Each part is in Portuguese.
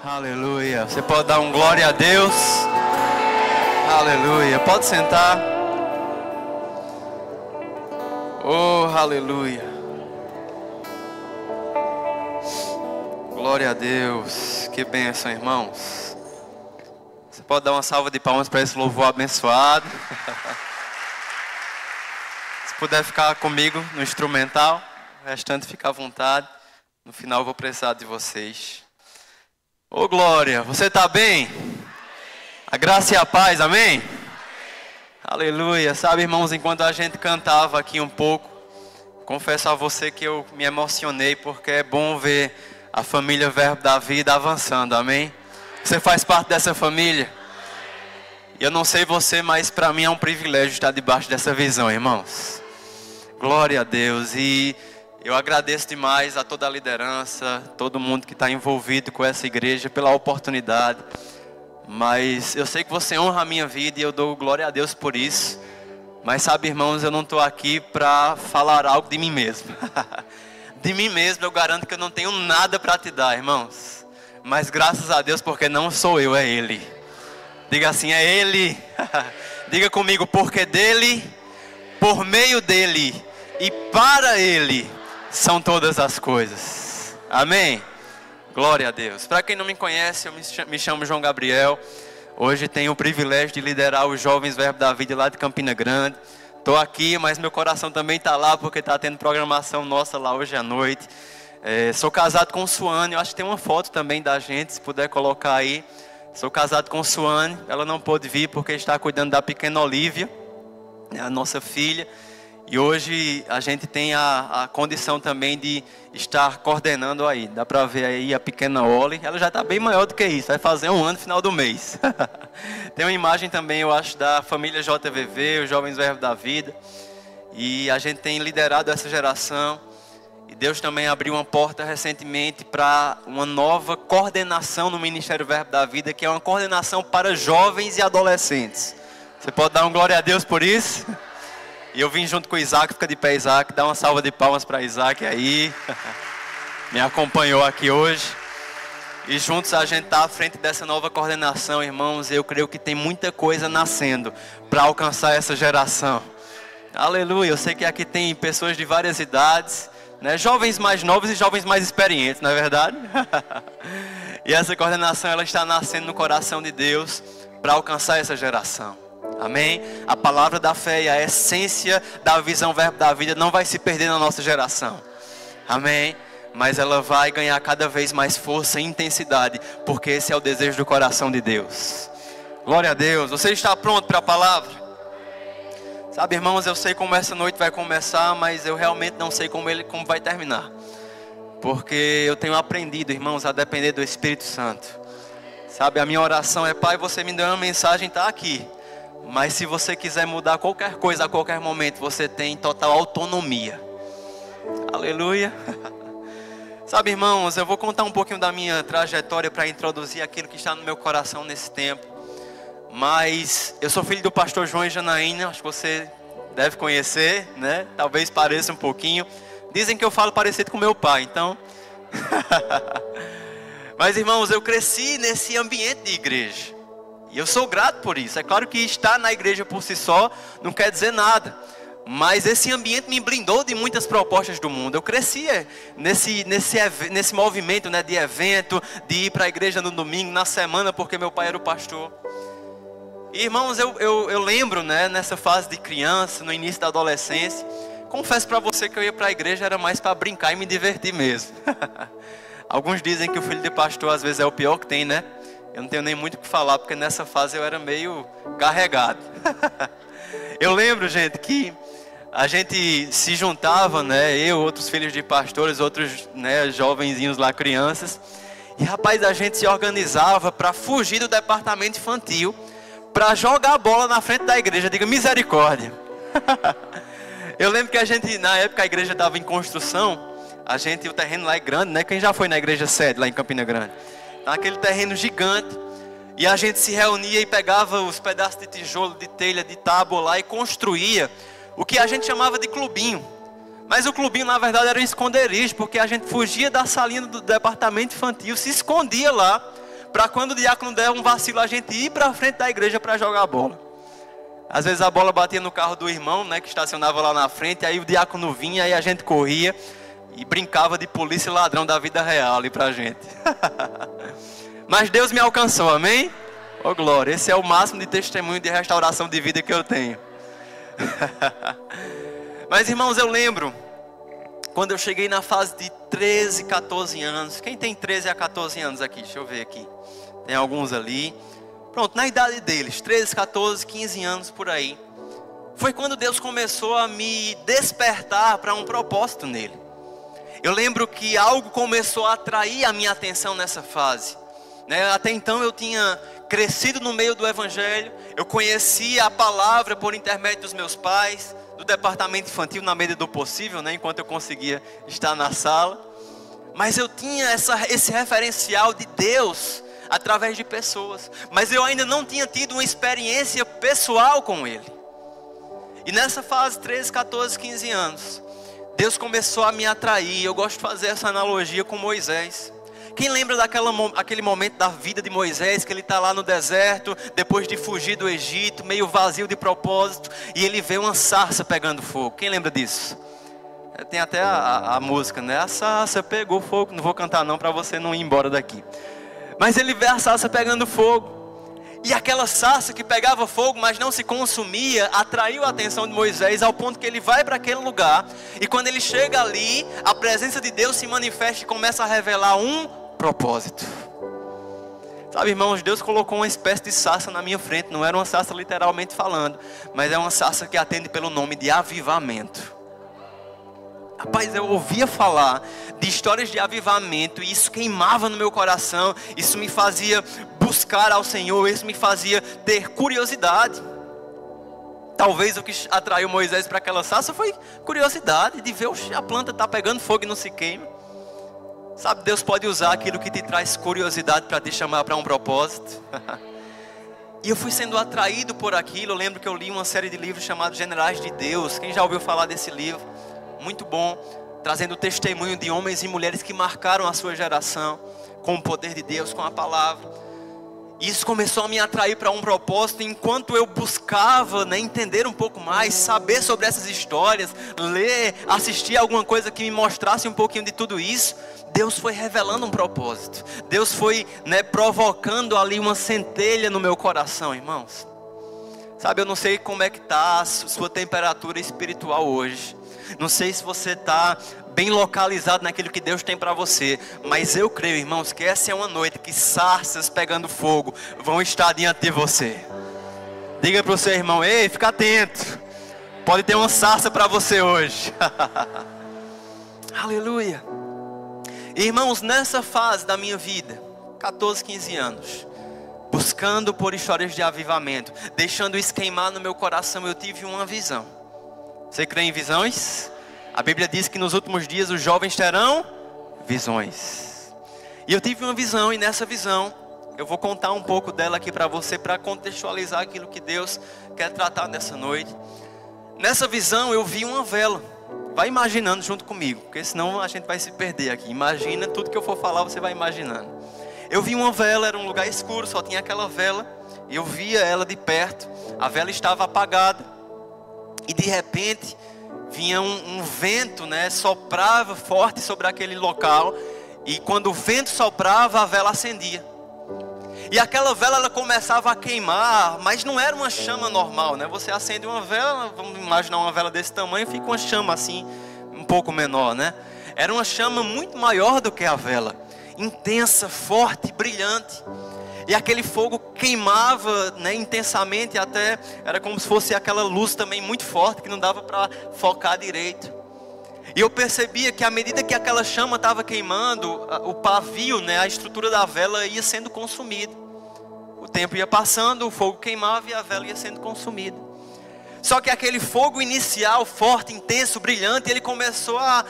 Aleluia. Você pode dar um glória a Deus? Aleluia. Pode sentar. Oh, aleluia. Glória a Deus. Que bênção, irmãos. Você pode dar uma salva de palmas para esse louvor abençoado. Se puder ficar comigo no instrumental, o restante fica à vontade. No final eu vou precisar de vocês. Ô glória, você está bem? A graça e a paz, amém? Aleluia. Sabe, irmãos, enquanto a gente cantava aqui um pouco, confesso a você que eu me emocionei, porque é bom ver a família Verbo da Vida avançando, amém? Você faz parte dessa família? E eu não sei você, mas para mim é um privilégio estar debaixo dessa visão, irmãos. Glória a Deus. E eu agradeço demais a toda a liderança, todo mundo que está envolvido com essa igreja pela oportunidade. Mas eu sei que você honra a minha vida e eu dou glória a Deus por isso. Mas sabe, irmãos, eu não estou aqui para falar algo de mim mesmo. De mim mesmo eu garanto que eu não tenho nada para te dar, irmãos. Mas graças a Deus, porque não sou eu, é Ele. Diga assim, é Ele. Diga comigo, porque dEle, por meio dEle e para Ele são todas as coisas. Amém? Glória a Deus. Para quem não me conhece, eu me chamo João Gabriel. Hoje tenho o privilégio de liderar os jovens Verbo da Vida lá de Campina Grande. Estou aqui, mas meu coração também está lá, porque está tendo programação nossa lá hoje à noite. Sou casado com Suane, eu acho que tem uma foto também da gente, se puder colocar aí. Sou casado com Suane, ela não pôde vir porque está cuidando da pequena Olivia, a nossa filha. E hoje a gente tem a condição também de estar coordenando aí. Dá para ver aí a pequena Oli. Ela já está bem maior do que isso. Vai fazer 1 ano no final do mês. Tem uma imagem também, eu acho, da família JVV, os Jovens Verbo da Vida. E a gente tem liderado essa geração. E Deus também abriu uma porta recentemente para uma nova coordenação no Ministério Verbo da Vida, que é uma coordenação para jovens e adolescentes. Você pode dar um glória a Deus por isso? E eu vim junto com o Isaac, fica de pé Isaac, dá uma salva de palmas para Isaac aí. Me acompanhou aqui hoje. E juntos a gente está à frente dessa nova coordenação, irmãos. Eu creio que tem muita coisa nascendo para alcançar essa geração. Aleluia, eu sei que aqui tem pessoas de várias idades, né? Jovens mais novos e jovens mais experientes, não é verdade? E essa coordenação ela está nascendo no coração de Deus para alcançar essa geração. Amém? A palavra da fé e a essência da visão Verbo da Vida não vai se perder na nossa geração. Amém? Mas ela vai ganhar cada vez mais força e intensidade, porque esse é o desejo do coração de Deus. Glória a Deus. Você está pronto para a palavra? Sabe, irmãos, eu sei como essa noite vai começar, mas eu realmente não sei como vai terminar. Porque eu tenho aprendido, irmãos, a depender do Espírito Santo. Sabe, a minha oração é: Pai, você me deu uma mensagem, está aqui. Mas se você quiser mudar qualquer coisa a qualquer momento, você tem total autonomia. Aleluia. Sabe, irmãos, eu vou contar um pouquinho da minha trajetória para introduzir aquilo que está no meu coração nesse tempo. Mas eu sou filho do pastor João e Janaína, acho que você deve conhecer, né? Talvez pareça um pouquinho. Dizem que eu falo parecido com meu pai, então... Mas, irmãos, eu cresci nesse ambiente de igreja. E eu sou grato por isso. É claro que estar na igreja por si só não quer dizer nada. Mas esse ambiente me blindou de muitas propostas do mundo. Eu cresci nesse movimento, né, de evento, de ir para a igreja no domingo, na semana, porque meu pai era o pastor. E, irmãos, eu lembro, né, nessa fase de criança, no início da adolescência, confesso para você que eu ia para a igreja era mais para brincar e me divertir mesmo. Alguns dizem que o filho de pastor às vezes é o pior que tem, né? Eu não tenho nem muito o que falar, porque nessa fase eu era meio carregado. Eu lembro, gente, que a gente se juntava, né? Eu, outros filhos de pastores, outros, né, jovenzinhos lá, crianças. E, rapaz, a gente se organizava para fugir do departamento infantil, para jogar a bola na frente da igreja. Diga, misericórdia. Eu lembro que a gente, na época, a igreja estava em construção. O terreno lá é grande, né? Quem já foi na igreja sede, lá em Campina Grande? Naquele terreno gigante, e a gente se reunia e pegava os pedaços de tijolo, de telha, de tábua lá e construía o que a gente chamava de clubinho. Mas o clubinho na verdade era um esconderijo, porque a gente fugia da salinha do departamento infantil, se escondia lá para quando o diácono der um vacilo, a gente ir para frente da igreja para jogar a bola. Às vezes a bola batia no carro do irmão, né, que estacionava lá na frente, aí o diácono vinha, aí a gente corria e brincava de polícia e ladrão da vida real ali pra gente. Mas Deus me alcançou, amém? Oh glória, esse é o máximo de testemunho de restauração de vida que eu tenho. Mas irmãos, eu lembro quando eu cheguei na fase de 13, 14 anos. Quem tem 13 a 14 anos aqui? Deixa eu ver aqui. Tem alguns ali. Pronto, na idade deles, 13, 14, 15 anos por aí. Foi quando Deus começou a me despertar para um propósito nele. Eu lembro que algo começou a atrair a minha atenção nessa fase, né? Até então eu tinha crescido no meio do evangelho. Eu conhecia a palavra por intermédio dos meus pais, do departamento infantil na medida do possível, né? Enquanto eu conseguia estar na sala. Mas eu tinha esse referencial de Deus através de pessoas. Mas eu ainda não tinha tido uma experiência pessoal com Ele. E nessa fase, 13, 14, 15 anos, Deus começou a me atrair. Eu gosto de fazer essa analogia com Moisés. Quem lembra daquele momento da vida de Moisés, que ele está lá no deserto, depois de fugir do Egito, meio vazio de propósito, e ele vê uma sarça pegando fogo? Quem lembra disso? Tem até a música, né? A sarça pegou fogo. Não vou cantar não, para você não ir embora daqui. Mas ele vê a sarça pegando fogo. E aquela sarça que pegava fogo, mas não se consumia, atraiu a atenção de Moisés ao ponto que ele vai para aquele lugar. E quando ele chega ali, a presença de Deus se manifesta e começa a revelar um propósito. Sabe, irmãos, Deus colocou uma espécie de sarça na minha frente. Não era uma sarça literalmente falando, mas é uma sarça que atende pelo nome de avivamento. Rapaz, eu ouvia falar de histórias de avivamento e isso queimava no meu coração. Isso me fazia buscar ao Senhor, isso me fazia ter curiosidade. Talvez o que atraiu Moisés para aquela sarça foi curiosidade de ver a planta está pegando fogo e não se queima. Sabe, Deus pode usar aquilo que te traz curiosidade para te chamar para um propósito. E eu fui sendo atraído por aquilo. Eu lembro que eu li uma série de livros chamados Generais de Deus. Quem já ouviu falar desse livro? Muito bom, trazendo testemunho de homens e mulheres que marcaram a sua geração com o poder de Deus, com a palavra. E isso começou a me atrair para um propósito. Enquanto eu buscava, né, entender um pouco mais, saber sobre essas histórias, ler, assistir alguma coisa que me mostrasse um pouquinho de tudo isso, Deus foi revelando um propósito. Deus foi, né, provocando ali uma centelha no meu coração, irmãos. Sabe, eu não sei como é que está a sua temperatura espiritual hoje. Não sei se você está bem localizado naquilo que Deus tem para você. Mas eu creio, irmãos, que essa é uma noite que sarças pegando fogo vão estar diante de você. Diga para o seu irmão: ei, fica atento. Pode ter uma sarça para você hoje. Aleluia. Irmãos, nessa fase da minha vida, 14, 15 anos, buscando por histórias de avivamento, deixando isso queimar no meu coração, eu tive uma visão. Você crê em visões? A Bíblia diz que nos últimos dias os jovens terão visões. E eu tive uma visão, e nessa visão eu vou contar um pouco dela aqui para você, para contextualizar aquilo que Deus quer tratar nessa noite. Nessa visão eu vi uma vela. Vai imaginando junto comigo, porque senão a gente vai se perder aqui. Imagina, tudo que eu for falar você vai imaginando. Eu vi uma vela, era um lugar escuro, só tinha aquela vela. Eu via ela de perto, a vela estava apagada. E de repente vinha um vento, né, soprava forte sobre aquele local. E quando o vento soprava, a vela acendia. E aquela vela, ela começava a queimar, mas não era uma chama normal, né? Você acende uma vela, vamos imaginar uma vela desse tamanho, fica uma chama assim, um pouco menor, né? Era uma chama muito maior do que a vela, intensa, forte, brilhante. E aquele fogo queimava, né, intensamente, até era como se fosse aquela luz também muito forte, que não dava para focar direito. E eu percebia que à medida que aquela chama estava queimando, o pavio, né, a estrutura da vela ia sendo consumida. O tempo ia passando, o fogo queimava e a vela ia sendo consumida. Só que aquele fogo inicial, forte, intenso, brilhante, ele começou a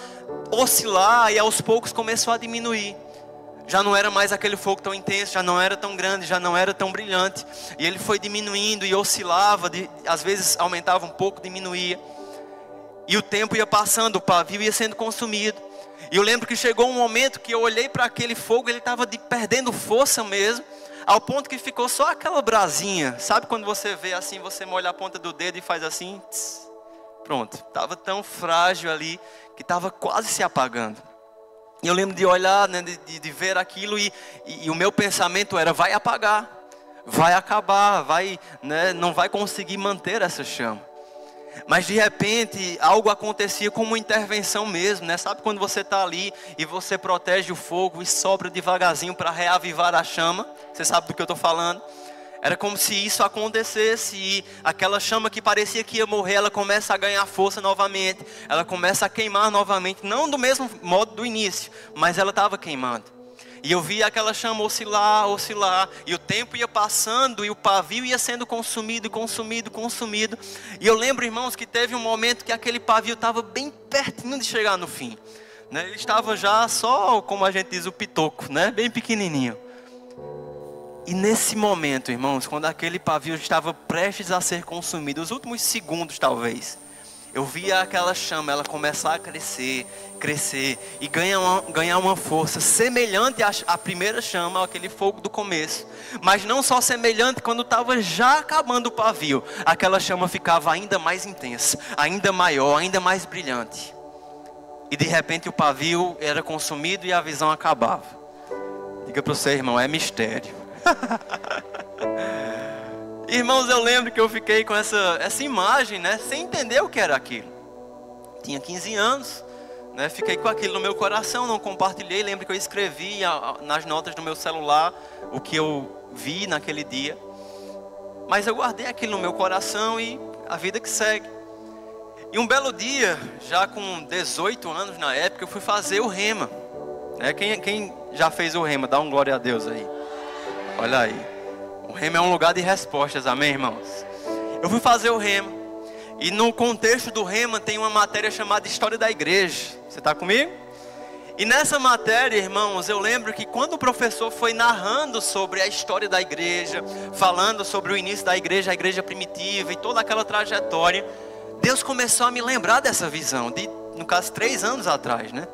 oscilar e aos poucos começou a diminuir. Já não era mais aquele fogo tão intenso, já não era tão grande, já não era tão brilhante. E ele foi diminuindo e oscilava, às vezes aumentava um pouco, diminuía. E o tempo ia passando, o pavio ia sendo consumido. E eu lembro que chegou um momento que eu olhei para aquele fogo, ele estava perdendo força mesmo, ao ponto que ficou só aquela brasinha. Sabe quando você vê assim, você molha a ponta do dedo e faz assim, tss, pronto. Estava tão frágil ali, que estava quase se apagando. E eu lembro de olhar, né, de ver aquilo e o meu pensamento era, vai apagar, vai acabar, vai, né, não vai conseguir manter essa chama. Mas de repente algo acontecia como uma intervenção mesmo, né? Sabe quando você está ali e você protege o fogo e sopra devagarzinho para reavivar a chama? Você sabe do que eu estou falando? Era como se isso acontecesse e aquela chama que parecia que ia morrer, ela começa a ganhar força novamente. Ela começa a queimar novamente, não do mesmo modo do início, mas ela estava queimando. E eu via aquela chama oscilar, oscilar, e o tempo ia passando, e o pavio ia sendo consumido, consumido, consumido. E eu lembro, irmãos, que teve um momento que aquele pavio estava bem pertinho de chegar no fim, né? Ele estava já só, como a gente diz, o pitoco, né? Bem pequenininho. E nesse momento, irmãos, quando aquele pavio estava prestes a ser consumido, os últimos segundos talvez, eu via aquela chama, ela começar a crescer, crescer e ganhar uma força semelhante à primeira chama, aquele fogo do começo. Mas não só semelhante, quando estava já acabando o pavio, aquela chama ficava ainda mais intensa, ainda maior, ainda mais brilhante. E de repente o pavio era consumido e a visão acabava. Diga para você, irmão, é mistério. Irmãos, eu lembro que eu fiquei com essa imagem, né, sem entender o que era aquilo. Tinha 15 anos, né, fiquei com aquilo no meu coração, não compartilhei. Lembro que eu escrevi nas notas do meu celular o que eu vi naquele dia. Mas eu guardei aquilo no meu coração e a vida que segue. E um belo dia, já com 18 anos na época, eu fui fazer o rema. Quem já fez o rema? Dá um glória a Deus aí. Olha aí. O rema é um lugar de respostas, amém, irmãos? Eu fui fazer o rema. E no contexto do rema tem uma matéria chamada História da Igreja. Você está comigo? E nessa matéria, irmãos, eu lembro que quando o professor foi narrando sobre a história da igreja, falando sobre o início da igreja, a igreja primitiva e toda aquela trajetória, Deus começou a me lembrar dessa visão, no caso 3 anos atrás, né?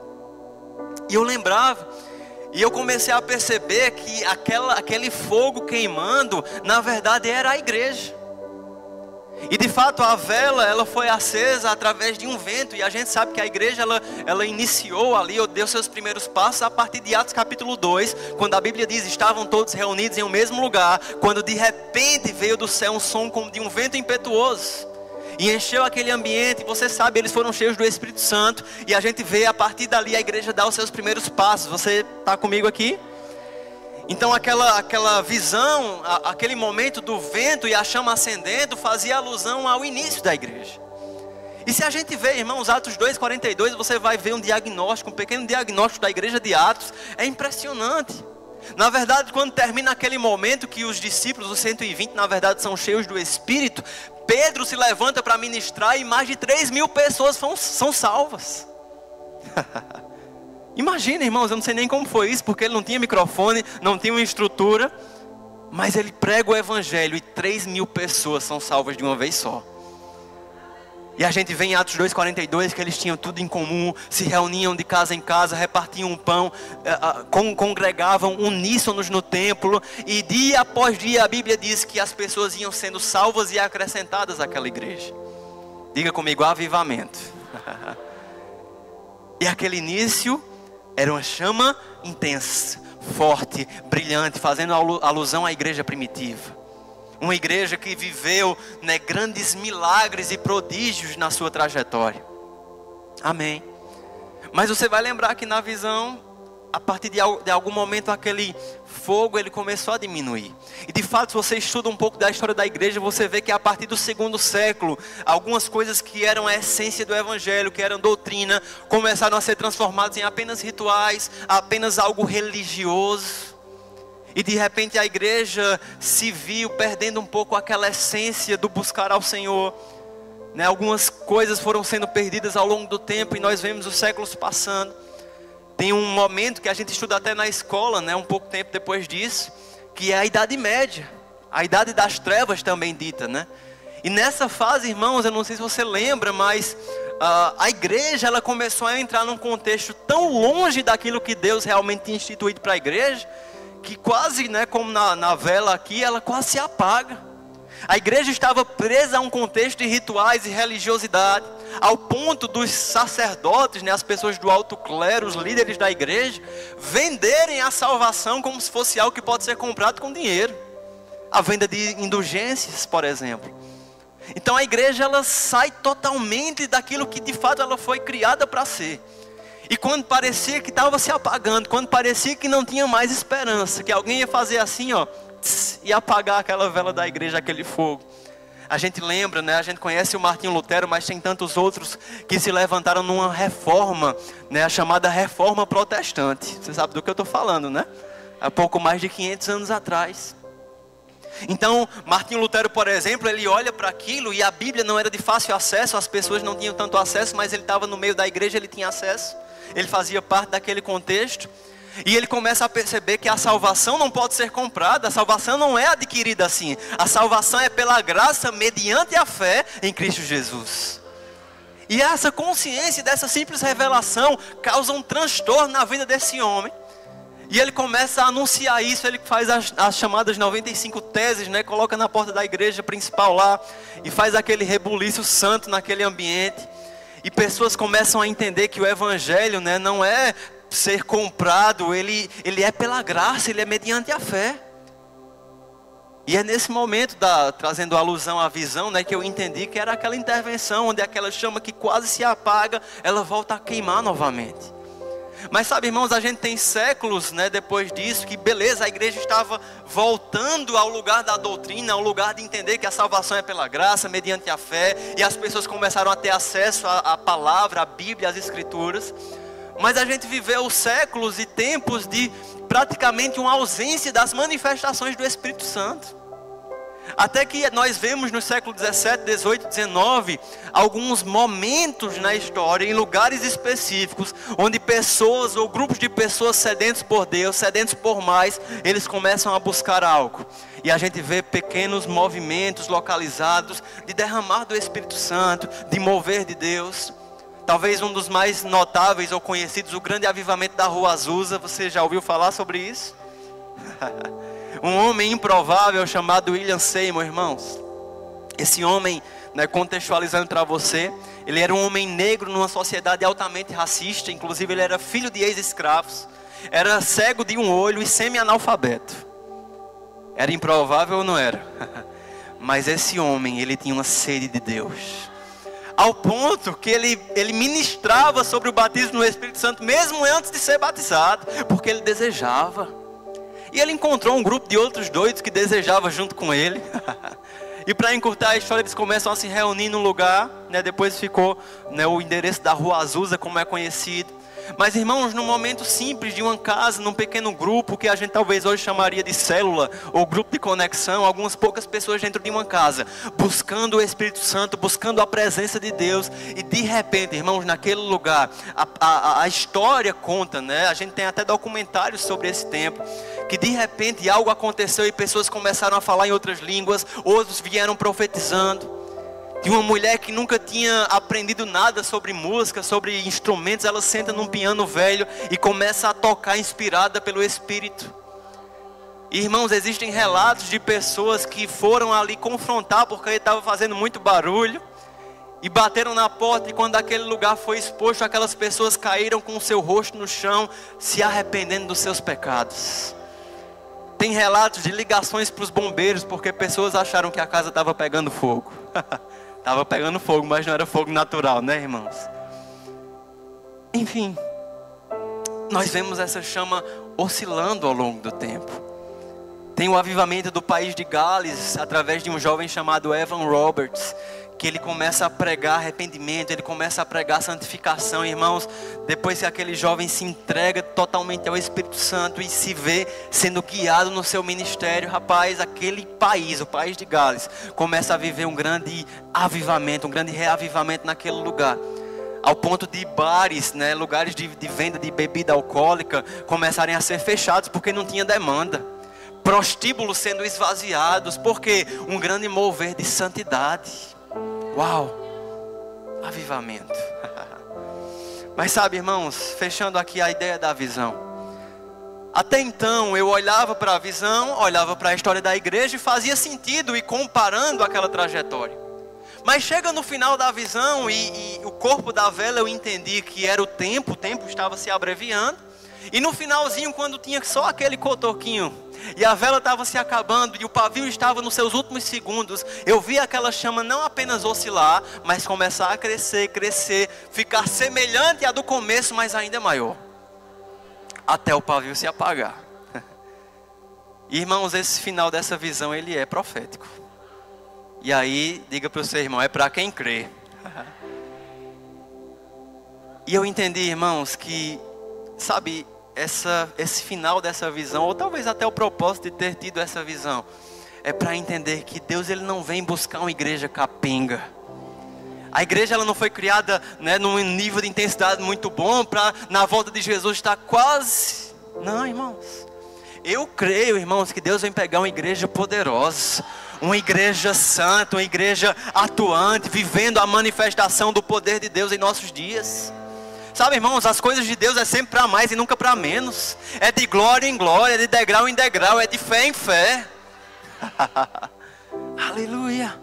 E eu lembrava. E eu comecei a perceber que aquele fogo queimando, na verdade era a igreja. E de fato a vela, ela foi acesa através de um vento. E a gente sabe que a igreja, ela iniciou ali, ou deu seus primeiros passos a partir de Atos capítulo 2. Quando a Bíblia diz, estavam todos reunidos em um mesmo lugar. Quando de repente veio do céu um som como de um vento impetuoso. E encheu aquele ambiente, você sabe, eles foram cheios do Espírito Santo. E a gente vê a partir dali a igreja dar os seus primeiros passos. Você está comigo aqui? Então aquela visão, aquele momento do vento e a chama acendendo, fazia alusão ao início da igreja. E se a gente vê, irmãos, Atos 2:42, você vai ver um diagnóstico, um pequeno diagnóstico da igreja de Atos. É impressionante. Na verdade, quando termina aquele momento que os discípulos, os 120, na verdade são cheios do Espírito, Pedro se levanta para ministrar e mais de 3.000 pessoas são salvas. Imagina, irmãos, eu não sei nem como foi isso, porque ele não tinha microfone, não tinha uma estrutura, mas ele prega o evangelho e 3.000 pessoas são salvas de uma vez só. E a gente vê em Atos 2:42 que eles tinham tudo em comum, se reuniam de casa em casa, repartiam um pão, congregavam uníssonos no templo. E dia após dia a Bíblia diz que as pessoas iam sendo salvas e acrescentadas àquela igreja. Diga comigo, avivamento. E aquele início era uma chama intensa, forte, brilhante, fazendo alusão à igreja primitiva. Uma igreja que viveu, né, grandes milagres e prodígios na sua trajetória. Amém. Mas você vai lembrar que na visão, a partir de algum momento, aquele fogo ele começou a diminuir. E de fato, se você estuda um pouco da história da igreja, você vê que a partir do 2º século, algumas coisas que eram a essência do evangelho, que eram doutrina, começaram a ser transformadas em apenas rituais, apenas algo religioso. E de repente a igreja se viu perdendo um pouco aquela essência do buscar ao Senhor, né? Algumas coisas foram sendo perdidas ao longo do tempo e nós vemos os séculos passando. Tem um momento que a gente estuda até na escola, né? Um pouco tempo depois disso, que é a Idade Média, a Idade das Trevas também dita, né? E nessa fase, irmãos, eu não sei se você lembra, mas a igreja ela começou a entrar num contexto tão longe daquilo que Deus realmente tinha instituído para a igreja, que quase, né, como na vela aqui, ela quase se apaga. A igreja estava presa a um contexto de rituais e religiosidade, ao ponto dos sacerdotes, né, as pessoas do alto clero, os líderes da igreja, venderem a salvação como se fosse algo que pode ser comprado com dinheiro. A venda de indulgências, por exemplo. Então a igreja ela sai totalmente daquilo que de fato ela foi criada para ser. E quando parecia que estava se apagando, quando parecia que não tinha mais esperança, que alguém ia fazer assim, ó, e apagar aquela vela da igreja, aquele fogo. A gente lembra, né? A gente conhece o Martinho Lutero, mas tem tantos outros que se levantaram numa reforma, né? A chamada reforma protestante. Você sabe do que eu estou falando, né? Há pouco mais de 500 anos atrás. Então, Martinho Lutero, por exemplo, ele olha para aquilo e a Bíblia não era de fácil acesso, as pessoas não tinham tanto acesso, mas ele estava no meio da igreja, ele tinha acesso, ele fazia parte daquele contexto. E ele começa a perceber que a salvação não pode ser comprada, a salvação não é adquirida assim. A salvação é pela graça mediante a fé em Cristo Jesus. E essa consciência dessa simples revelação causa um transtorno na vida desse homem. E ele começa a anunciar isso, ele faz as chamadas 95 teses, né? Coloca na porta da igreja principal lá e faz aquele rebuliço santo naquele ambiente. E pessoas começam a entender que o evangelho, né, não é ser comprado, ele é pela graça, ele é mediante a fé. E é nesse momento, trazendo alusão à visão, né, que eu entendi que era aquela intervenção onde aquela chama que quase se apaga, ela volta a queimar novamente. Mas sabe, irmãos, a gente tem séculos, né, depois disso, que beleza, a igreja estava voltando ao lugar da doutrina, ao lugar de entender que a salvação é pela graça, mediante a fé, e as pessoas começaram a ter acesso à palavra, à Bíblia, às Escrituras. Mas a gente viveu séculos e tempos de praticamente uma ausência das manifestações do Espírito Santo. Até que nós vemos no século 17, 18, 19, alguns momentos na história, em lugares específicos, onde pessoas ou grupos de pessoas sedentos por Deus, sedentos por mais, eles começam a buscar algo. E a gente vê pequenos movimentos localizados de derramar do Espírito Santo, de mover de Deus. Talvez um dos mais notáveis ou conhecidos, o grande avivamento da Rua Azusa. Você já ouviu falar sobre isso? Um homem improvável chamado William Seymour, irmãos. Esse homem, né, contextualizando para você, ele era um homem negro numa sociedade altamente racista. Inclusive ele era filho de ex-escravos. Era cego de um olho e semi-analfabeto. Era improvável ou não era? Mas esse homem, ele tinha uma sede de Deus. Ao ponto que ele ministrava sobre o batismo no Espírito Santo, mesmo antes de ser batizado, porque ele desejava. E ele encontrou um grupo de outros doidos que desejavam junto com ele. E para encurtar a história, eles começam a se reunir num lugar, né? Depois ficou, né, o endereço da Rua Azusa, como é conhecido. Mas irmãos, num momento simples de uma casa, num pequeno grupo, que a gente talvez hoje chamaria de célula, ou grupo de conexão, algumas poucas pessoas dentro de uma casa, buscando o Espírito Santo, buscando a presença de Deus. E de repente, irmãos, naquele lugar, a história conta, né? A gente tem até documentários sobre esse tempo, que de repente algo aconteceu e pessoas começaram a falar em outras línguas, outros vieram profetizando. De uma mulher que nunca tinha aprendido nada sobre música, sobre instrumentos, ela senta num piano velho e começa a tocar inspirada pelo Espírito. Irmãos, existem relatos de pessoas que foram ali confrontar porque ele estava fazendo muito barulho. E bateram na porta, e quando aquele lugar foi exposto, aquelas pessoas caíram com o seu rosto no chão, se arrependendo dos seus pecados. Tem relatos de ligações para os bombeiros, porque pessoas acharam que a casa estava pegando fogo. Estava pegando fogo, mas não era fogo natural, né, irmãos? Enfim, nós vemos essa chama oscilando ao longo do tempo. Tem o avivamento do país de Gales, através de um jovem chamado Evan Roberts, que ele começa a pregar arrependimento, ele começa a pregar santificação, irmãos. Depois que aquele jovem se entrega totalmente ao Espírito Santo e se vê sendo guiado no seu ministério, rapaz, aquele país, o país de Gales, começa a viver um grande avivamento, um grande reavivamento naquele lugar. Ao ponto de bares, né, lugares de venda de bebida alcoólica começarem a ser fechados porque não tinha demanda. Prostíbulos sendo esvaziados, porque um grande mover de santidade. Uau! avivamento. Mas sabe, irmãos, fechando aqui a ideia da visão. Até então eu olhava para a visão, olhava para a história da igreja e fazia sentido ir comparando aquela trajetória. Mas chega no final da visão e o corpo da vela eu entendi que era o tempo estava se abreviando. E no finalzinho, quando tinha só aquele cotoquinho e a vela estava se acabando e o pavio estava nos seus últimos segundos, eu vi aquela chama não apenas oscilar, mas começar a crescer, ficar semelhante à do começo, mas ainda maior, até o pavio se apagar. Irmãos, esse final dessa visão, ele é profético. E aí, diga para o seu irmão, é para quem crê. E eu entendi, irmãos, que, sabe, esse final dessa visão, ou talvez até o propósito de ter tido essa visão, é para entender que Deus, ele não vem buscar uma igreja capenga. A igreja, ela não foi criada, né, num nível de intensidade muito bom para na volta de Jesus estar quase... Não, irmãos. Eu creio, irmãos, que Deus vem pegar uma igreja poderosa, uma igreja santa, uma igreja atuante, vivendo a manifestação do poder de Deus em nossos dias. Sabe, irmãos, as coisas de Deus é sempre para mais e nunca para menos. É de glória em glória, é de degrau em degrau, é de fé em fé. Aleluia.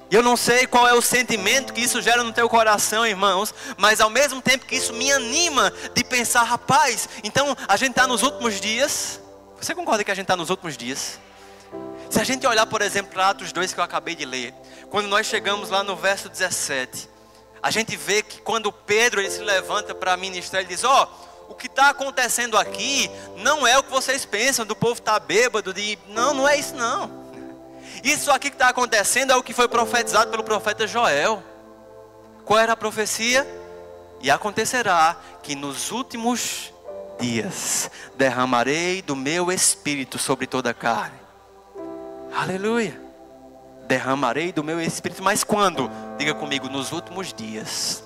E eu não sei qual é o sentimento que isso gera no teu coração, irmãos, mas ao mesmo tempo que isso me anima de pensar, rapaz, então a gente está nos últimos dias. Você concorda que a gente está nos últimos dias? Se a gente olhar, por exemplo, para Atos 2 que eu acabei de ler, quando nós chegamos lá no verso 17, a gente vê que quando Pedro ele se levanta para ministrar, ele diz, o que está acontecendo aqui não é o que vocês pensam, do povo estar bêbado, não é isso não. Isso aqui que está acontecendo é o que foi profetizado pelo profeta Joel. Qual era a profecia? E acontecerá que nos últimos dias derramarei do meu espírito sobre toda a carne. Aleluia. Derramarei do meu espírito, mas quando? Diga comigo, nos últimos dias.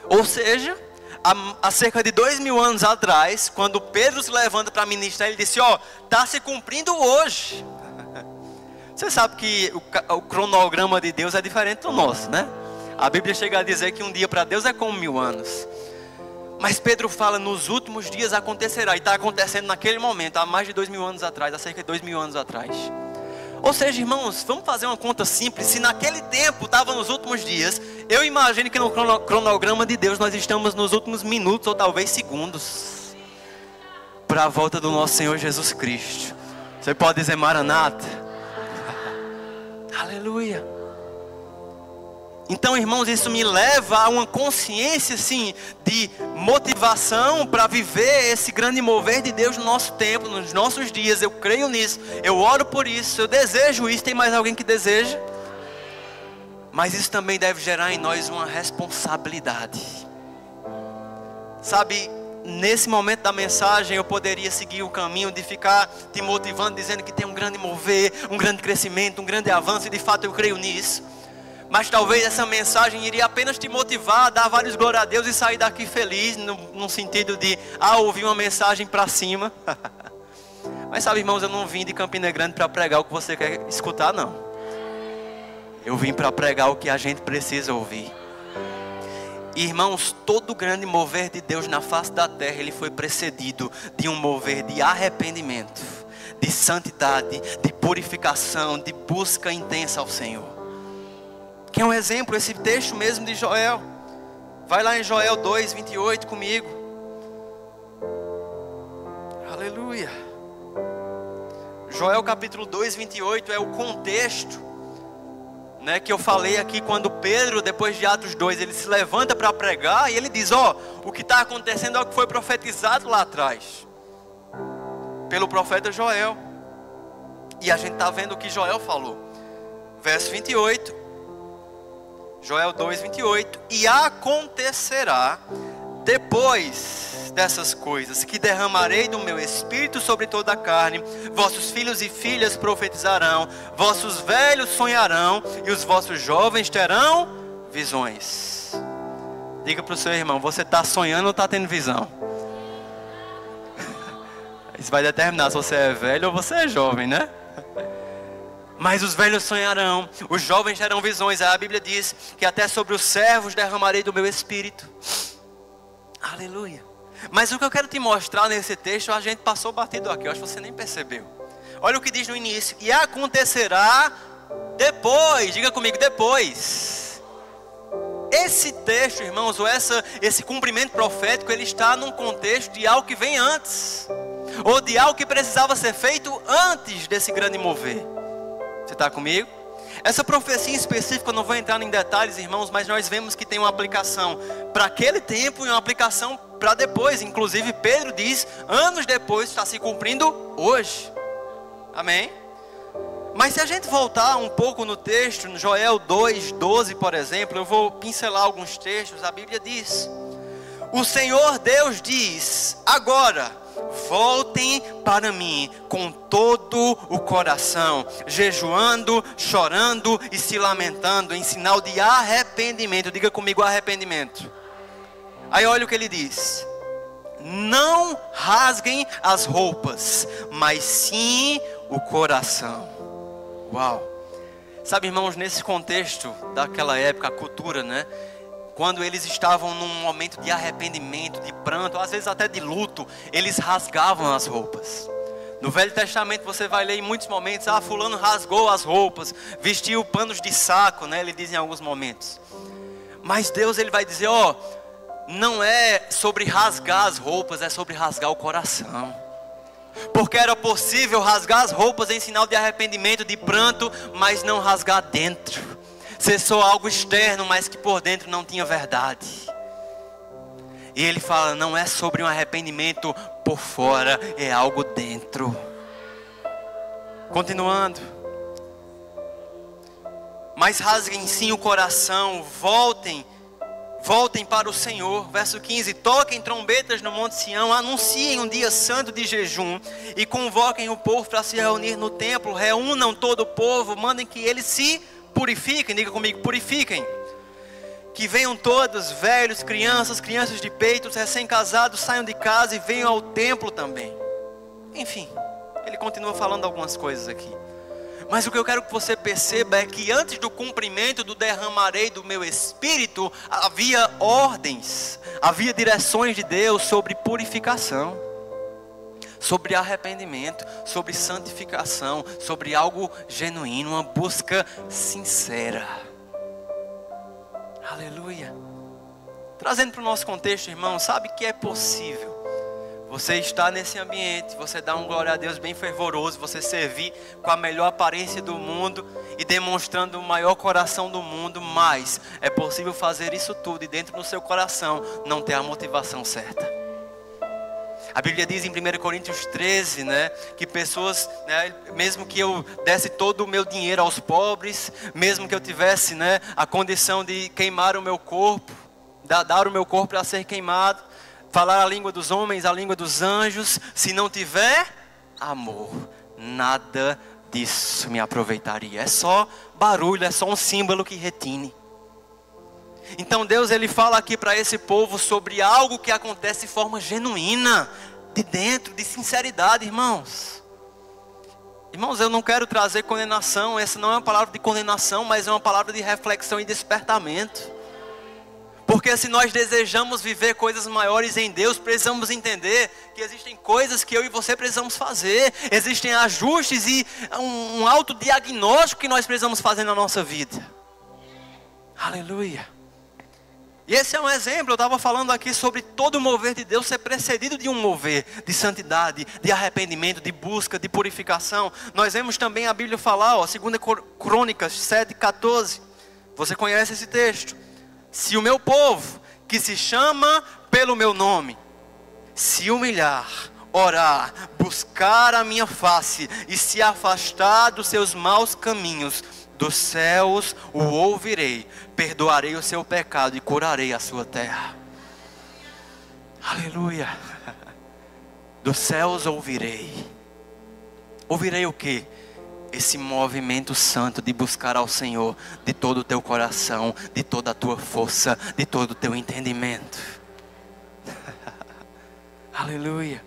Ou seja, há cerca de 2000 anos atrás, quando Pedro se levanta para ministrar, ele disse, está se cumprindo hoje. Você sabe que o cronograma de Deus é diferente do nosso, né? A Bíblia chega a dizer que um dia para Deus é como 1000 anos. Mas Pedro fala, nos últimos dias acontecerá. E está acontecendo naquele momento, há mais de 2000 anos atrás, há cerca de 2000 anos atrás. Ou seja, irmãos, vamos fazer uma conta simples. Se naquele tempo estava nos últimos dias, eu imagino que no cronograma de Deus nós estamos nos últimos minutos ou talvez segundos para a volta do nosso Senhor Jesus Cristo. Você pode dizer Maranata? Aleluia. Então, irmãos, isso me leva a uma consciência, assim, de motivação para viver esse grande mover de Deus no nosso tempo, nos nossos dias. Eu creio nisso, eu oro por isso, eu desejo isso. Tem mais alguém que deseja? Mas isso também deve gerar em nós uma responsabilidade. Sabe, nesse momento da mensagem eu poderia seguir o caminho de ficar te motivando, dizendo que tem um grande mover, um grande crescimento, um grande avanço, e de fato eu creio nisso. Mas talvez essa mensagem iria apenas te motivar a dar vários glória a Deus e sair daqui feliz, no sentido de, ouvir uma mensagem para cima. Mas sabe, irmãos, eu não vim de Campina Grande para pregar o que você quer escutar, não. Eu vim para pregar o que a gente precisa ouvir. Irmãos, todo grande mover de Deus na face da terra, ele foi precedido de um mover de arrependimento, de santidade, de purificação, de busca intensa ao Senhor. Que é um exemplo, esse texto mesmo de Joel. Vai lá em Joel 2, 28 comigo. Aleluia. Joel capítulo 2, 28 é o contexto, né, que eu falei aqui quando Pedro, depois de Atos 2, ele se levanta para pregar. E ele diz, o que está acontecendo é o que foi profetizado lá atrás pelo profeta Joel. E a gente está vendo o que Joel falou. Verso 28. Joel 2, 28. E acontecerá depois dessas coisas que derramarei do meu espírito sobre toda a carne. Vossos filhos e filhas profetizarão, vossos velhos sonharão e os vossos jovens terão visões. Diga para o seu irmão, você está sonhando ou está tendo visão? Isso vai determinar se você é velho ou você é jovem, né? Mas os velhos sonharão, os jovens terão visões. A Bíblia diz que até sobre os servos derramarei do meu espírito. Aleluia. Mas o que eu quero te mostrar nesse texto, a gente passou batido aqui, eu acho que você nem percebeu. Olha o que diz no início: e acontecerá depois. Diga comigo, depois. Esse texto, irmãos, ou esse cumprimento profético, ele está num contexto de algo que vem antes, ou de algo que precisava ser feito antes desse grande mover. Você está comigo? Essa profecia em específico, eu não vou entrar em detalhes, irmãos, mas nós vemos que tem uma aplicação para aquele tempo e uma aplicação para depois. Inclusive Pedro diz, anos depois, está se cumprindo hoje. Amém? Mas se a gente voltar um pouco no texto, no Joel 2:12, por exemplo, eu vou pincelar alguns textos. A Bíblia diz: o Senhor Deus diz, agora voltem para mim com todo o coração, jejuando, chorando e se lamentando, em sinal de arrependimento. Diga comigo, arrependimento. Aí olha o que ele diz: não rasguem as roupas, mas sim o coração. Uau! Sabe, irmãos, nesse contexto daquela época, a cultura, né? Quando eles estavam num momento de arrependimento, de pranto, às vezes até de luto, eles rasgavam as roupas. No Velho Testamento você vai ler em muitos momentos: fulano rasgou as roupas, vestiu panos de saco, né? Ele diz em alguns momentos. Mas Deus, ele vai dizer, não é sobre rasgar as roupas, é sobre rasgar o coração. Porque era possível rasgar as roupas em sinal de arrependimento, de pranto, mas não rasgar dentro. Ser só algo externo, mas que por dentro não tinha verdade. E ele fala, não é sobre um arrependimento por fora, é algo dentro. Continuando. Mas rasguem sim o coração, voltem para o Senhor. Verso 15: toquem trombetas no Monte Sião, anunciem um dia santo de jejum e convoquem o povo para se reunir no templo. Reúnam todo o povo, mandem que eles se purifiquem. Diga comigo, purifiquem. Que venham todos, velhos, crianças de peito, recém-casados, saiam de casa e venham ao templo também. Enfim, ele continua falando algumas coisas aqui. Mas o que eu quero que você perceba é que antes do cumprimento do derramarei do meu espírito, havia ordens, havia direções de Deus sobre purificação, sobre arrependimento, sobre santificação, sobre algo genuíno, uma busca sincera. Aleluia. Trazendo para o nosso contexto, irmão, sabe que é possível você está nesse ambiente, você dá um glória a Deus bem fervoroso, você servir com a melhor aparência do mundo e demonstrando o maior coração do mundo, mas é possível fazer isso tudo e dentro do seu coração não ter a motivação certa. A Bíblia diz em 1 Coríntios 13, né, que pessoas, né, mesmo que eu desse todo o meu dinheiro aos pobres, mesmo que eu tivesse, né, a condição de queimar o meu corpo, dar o meu corpo para ser queimado, falar a língua dos homens, a língua dos anjos, se não tiver amor, nada disso me aproveitaria. É só barulho, é só um símbolo que retine. Então Deus, ele fala aqui para esse povo sobre algo que acontece de forma genuína, de dentro, de sinceridade, irmãos. Irmãos, eu não quero trazer condenação, essa não é uma palavra de condenação, mas é uma palavra de reflexão e despertamento. Porque se nós desejamos viver coisas maiores em Deus, precisamos entender que existem coisas que eu e você precisamos fazer. Existem ajustes e um autodiagnóstico que nós precisamos fazer na nossa vida. Aleluia. E esse é um exemplo, eu estava falando aqui sobre todo o mover de Deus ser precedido de um mover de santidade, de arrependimento, de busca, de purificação. Nós vemos também a Bíblia falar, 2 Crônicas 7:14. Você conhece esse texto? Se o meu povo, que se chama pelo meu nome, se humilhar, orar, buscar a minha face e se afastar dos seus maus caminhos, dos céus o ouvirei, perdoarei o seu pecado e curarei a sua terra. Aleluia. Dos céus ouvirei. Ouvirei o quê? Esse movimento santo de buscar ao Senhor de todo o teu coração, de toda a tua força, de todo o teu entendimento. Aleluia.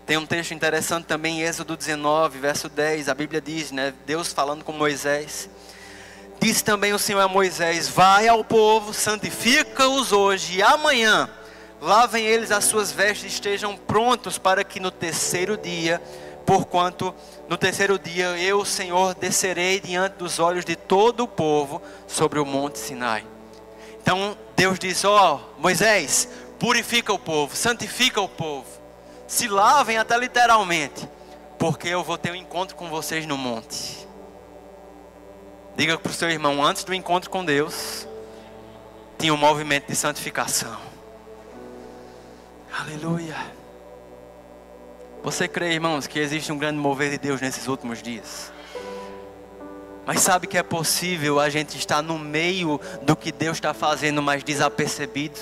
Tem um texto interessante também em Êxodo 19, verso 10, a Bíblia diz, né? Deus falando com Moisés. Disse também o Senhor a Moisés: vai ao povo, santifica-os hoje e amanhã lavem eles as suas vestes e estejam prontos para que no terceiro dia, porquanto no terceiro dia eu, o Senhor, descerei diante dos olhos de todo o povo sobre o monte Sinai. Então Deus diz: ó, Moisés, purifica o povo, santifica o povo, se lavem até literalmente, porque eu vou ter um encontro com vocês no monte. Diga para o seu irmão: antes do encontro com Deus, tinha um movimento de santificação. Aleluia. Você crê, irmãos, que existe um grande mover de Deus nesses últimos dias? Mas sabe que é possível a gente estar no meio do que Deus está fazendo, mas desapercebido?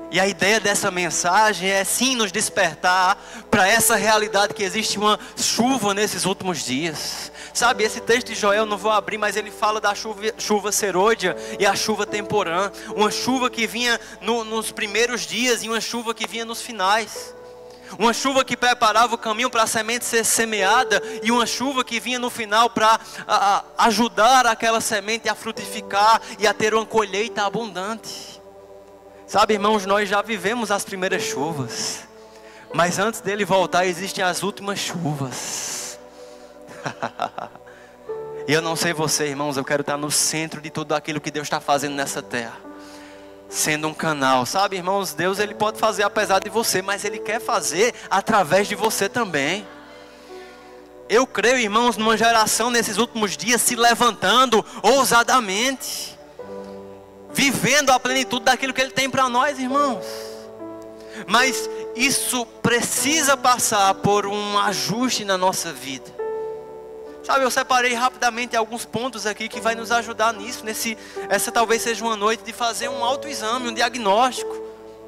E a ideia dessa mensagem é sim nos despertar para essa realidade que existe uma chuva nesses últimos dias. Sabe, esse texto de Joel não vou abrir, mas ele fala da chuva serôdia e a chuva temporã. Uma chuva que vinha nos primeiros dias e uma chuva que vinha nos finais. Uma chuva que preparava o caminho para a semente ser semeada e uma chuva que vinha no final para ajudar aquela semente a frutificar e a ter uma colheita abundante. Sabe, irmãos, nós já vivemos as primeiras chuvas, mas antes dele voltar existem as últimas chuvas. E eu não sei você, irmãos, eu quero estar no centro de tudo aquilo que Deus está fazendo nessa terra, sendo um canal. Sabe, irmãos, Deus ele pode fazer apesar de você, mas Ele quer fazer através de você também. Eu creio, irmãos, numa geração nesses últimos dias se levantando ousadamente, vivendo a plenitude daquilo que Ele tem para nós, irmãos. Mas isso precisa passar por um ajuste na nossa vida. Sabe, eu separei rapidamente alguns pontos aqui que vai nos ajudar nisso. Essa talvez seja uma noite de fazer um autoexame, um diagnóstico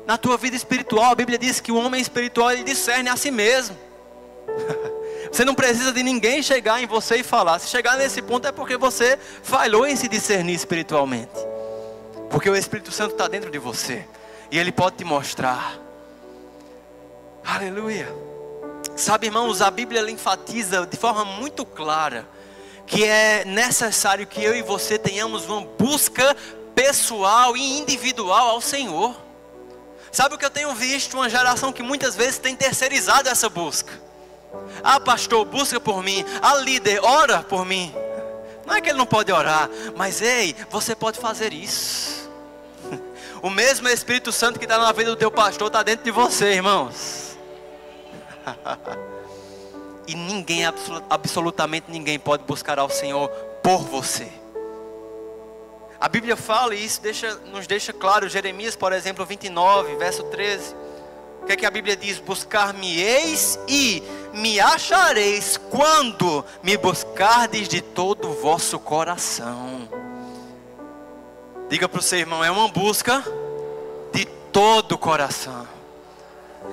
na tua vida espiritual. A Bíblia diz que o homem espiritual ele discerne a si mesmo. Você não precisa de ninguém chegar em você e falar. Se chegar nesse ponto é porque você falhou em se discernir espiritualmente. Porque o Espírito Santo está dentro de você e Ele pode te mostrar. Aleluia. Sabe, irmãos, a Bíblia ela enfatiza de forma muito clara que é necessário que eu e você tenhamos uma busca pessoal e individual ao Senhor. Sabe o que eu tenho visto? Uma geração que muitas vezes tem terceirizado essa busca. Ah, pastor, busca por mim. Ah, líder, ora por mim. Não é que ele não pode orar, mas ei, você pode fazer isso. O mesmo Espírito Santo que está na vida do teu pastor está dentro de você, irmãos. E ninguém, absolutamente ninguém pode buscar ao Senhor por você. A Bíblia fala e isso nos deixa claro. Jeremias, por exemplo, 29, verso 13. O que é que a Bíblia diz? Buscar-me-eis e me achareis quando me buscardes de todo o vosso coração. Diga para o seu irmão, é uma busca de todo o coração.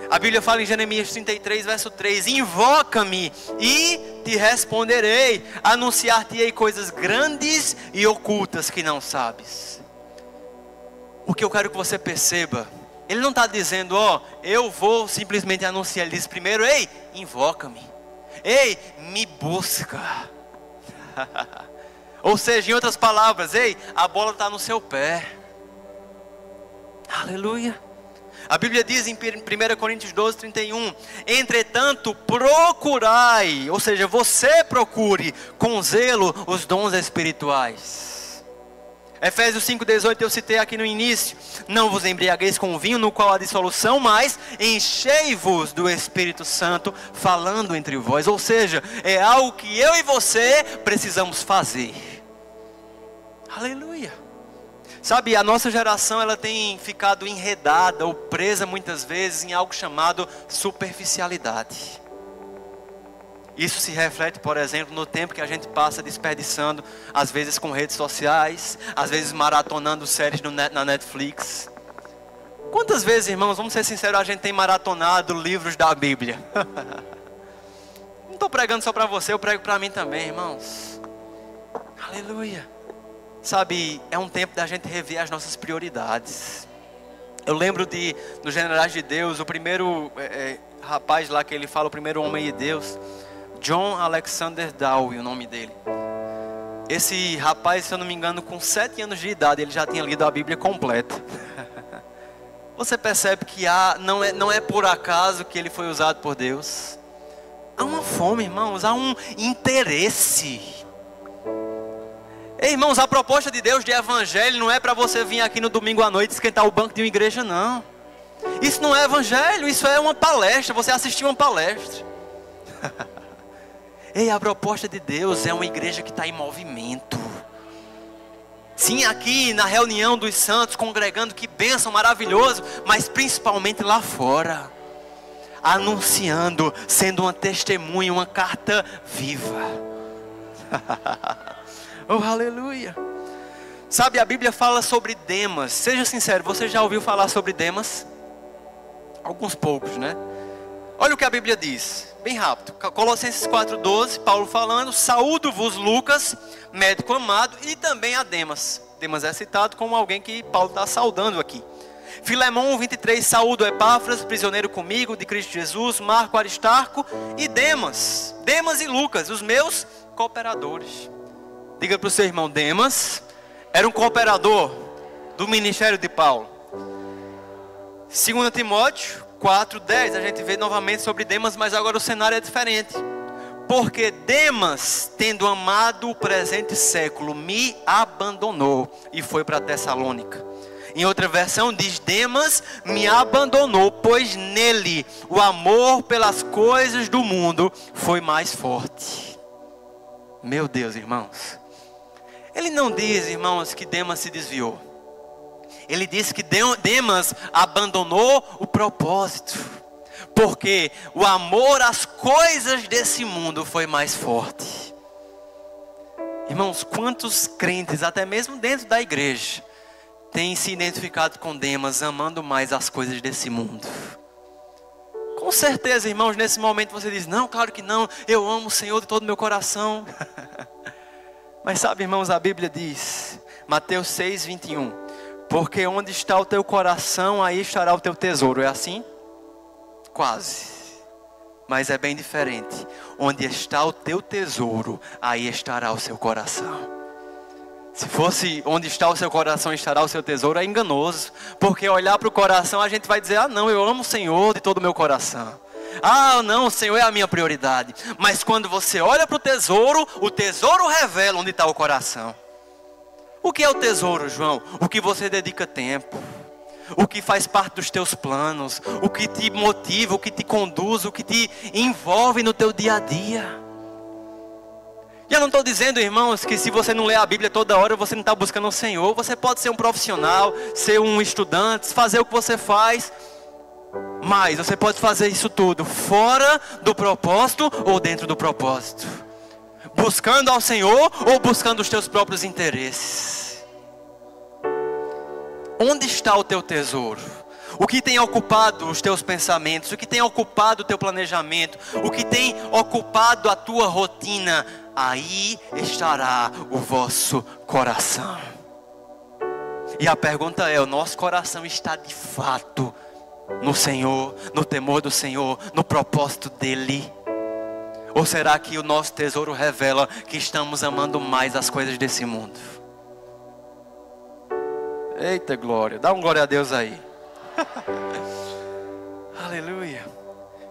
A Bíblia fala em Jeremias 33, verso 3: invoca-me e te responderei, anunciar-te-ei coisas grandes e ocultas que não sabes. O que eu quero que você perceba, Ele não está dizendo, eu vou simplesmente anunciar. Ele diz primeiro, ei, invoca-me, ei, me busca. Ou seja, em outras palavras, ei, a bola está no seu pé. Aleluia. A Bíblia diz em 1 Coríntios 12, 31, entretanto procurai, ou seja, você procure com zelo os dons espirituais. Efésios 5, 18 eu citei aqui no início. Não vos embriagueis com vinho no qual há dissolução, mas enchei-vos do Espírito Santo, falando entre vós. Ou seja, é algo que eu e você precisamos fazer. Aleluia. Sabe, a nossa geração ela tem ficado enredada ou presa muitas vezes em algo chamado superficialidade. Isso se reflete, por exemplo, no tempo que a gente passa desperdiçando, às vezes com redes sociais, às vezes maratonando séries na Netflix. Quantas vezes, irmãos, vamos ser sinceros, a gente tem maratonado livros da Bíblia? Não estou pregando só para você, eu prego para mim também, irmãos. Aleluia. Sabe, é um tempo da gente rever as nossas prioridades. Eu lembro no Generais de Deus, o primeiro rapaz lá que ele fala, o primeiro homem de Deus, John Alexander Dowie, o nome dele. Esse rapaz, se eu não me engano, com 7 anos de idade, ele já tinha lido a Bíblia completa. Você percebe que não é por acaso que ele foi usado por Deus. Há uma fome, irmãos, há um interesse. Ei, irmãos, a proposta de Deus de evangelho não é para você vir aqui no domingo à noite esquentar o banco de uma igreja, não. Isso não é evangelho, isso é uma palestra, você assistiu uma palestra. Ei, a proposta de Deus é uma igreja que está em movimento. Sim, aqui na reunião dos santos, congregando, que bênção, maravilhoso. Mas principalmente lá fora, anunciando, sendo uma testemunha, uma carta viva. Oh, aleluia. Sabe, a Bíblia fala sobre Demas. Seja sincero, você já ouviu falar sobre Demas? Alguns poucos, né? Olha o que a Bíblia diz, bem rápido. Colossenses 4,12, Paulo falando: saúdo-vos, Lucas, médico amado, e também a Demas. Demas é citado como alguém que Paulo está saudando aqui. Filemão 23, saúdo Epáfras, prisioneiro comigo, de Cristo Jesus, Marco, Aristarco e Demas. Demas e Lucas, os meus cooperadores. Diga para o seu irmão, Demas era um cooperador do ministério de Paulo. 2 Timóteo 4:10, a gente vê novamente sobre Demas, mas agora o cenário é diferente. Porque Demas, tendo amado o presente século, me abandonou e foi para Tessalônica. Em outra versão diz: Demas me abandonou, pois nele o amor pelas coisas do mundo foi mais forte. Meu Deus, irmãos. Ele não diz, irmãos, que Demas se desviou. Ele diz que Demas abandonou o propósito, porque o amor às coisas desse mundo foi mais forte. Irmãos, quantos crentes, até mesmo dentro da igreja, têm se identificado com Demas, amando mais as coisas desse mundo? Com certeza, irmãos, nesse momento você diz: não, claro que não, eu amo o Senhor de todo o meu coração. Mas sabe, irmãos, a Bíblia diz, Mateus 6:21, porque onde está o teu coração, aí estará o teu tesouro. É assim? Quase. Mas é bem diferente. Onde está o teu tesouro, aí estará o seu coração. Se fosse onde está o seu coração, estará o seu tesouro, é enganoso. Porque olhar para o coração, a gente vai dizer: ah não, eu amo o Senhor de todo o meu coração. Ah não, o Senhor é a minha prioridade. Mas quando você olha para o tesouro revela onde está o coração. O que é o tesouro, João? O que você dedica tempo, o que faz parte dos teus planos, o que te motiva, o que te conduz, o que te envolve no teu dia a dia. E eu não estou dizendo, irmãos, que se você não lê a Bíblia toda hora, você não está buscando o Senhor. Você pode ser um profissional, ser um estudante, fazer o que você faz, mas você pode fazer isso tudo fora do propósito ou dentro do propósito, buscando ao Senhor ou buscando os teus próprios interesses. Onde está o teu tesouro? O que tem ocupado os teus pensamentos? O que tem ocupado o teu planejamento? O que tem ocupado a tua rotina? Aí estará o vosso coração. E a pergunta é: o nosso coração está de fato no Senhor, no temor do Senhor, no propósito dEle? Ou será que o nosso tesouro revela que estamos amando mais as coisas desse mundo? Eita glória, dá um glória a Deus aí. Aleluia.